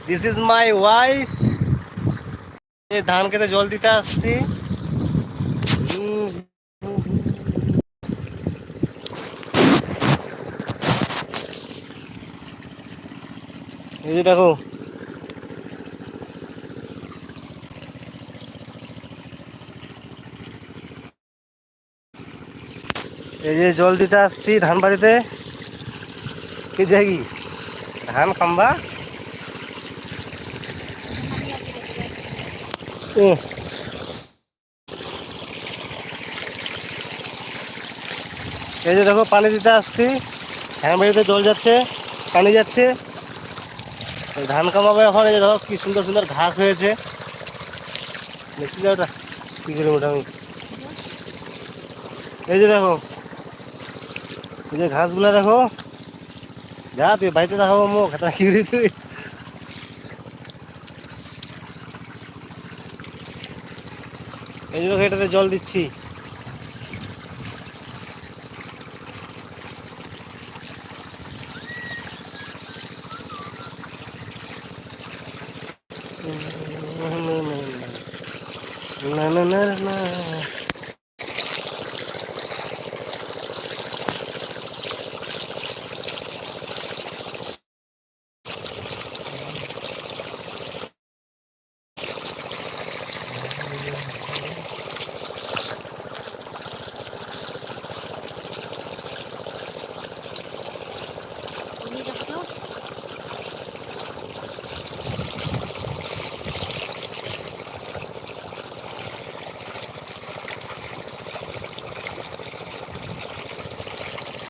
This is my wife. এই ধান খেতে জল দিতে আসছি। এই যে দেখো, এই যে জল দিতে আসছি ধান বাড়িতে। কি যাই ধান খাম্বা এই যে দেখো পানি দিতে আসছি, ধান বাড়িতে জল যাচ্ছে, পানি যাচ্ছে, ধান কামাবো এখন। এই যে দেখো কি সুন্দর সুন্দর ঘাস হয়েছে, দেখছি ওটা কি কিলোমিটার। এই যে দেখো, এই যে ঘাসগুলা দেখো, যা তুই বাড়িতে দেখাবো মুখ হাতে কি করি তুই। এই যে দেখো এটাতে জল দিচ্ছি। না না না না।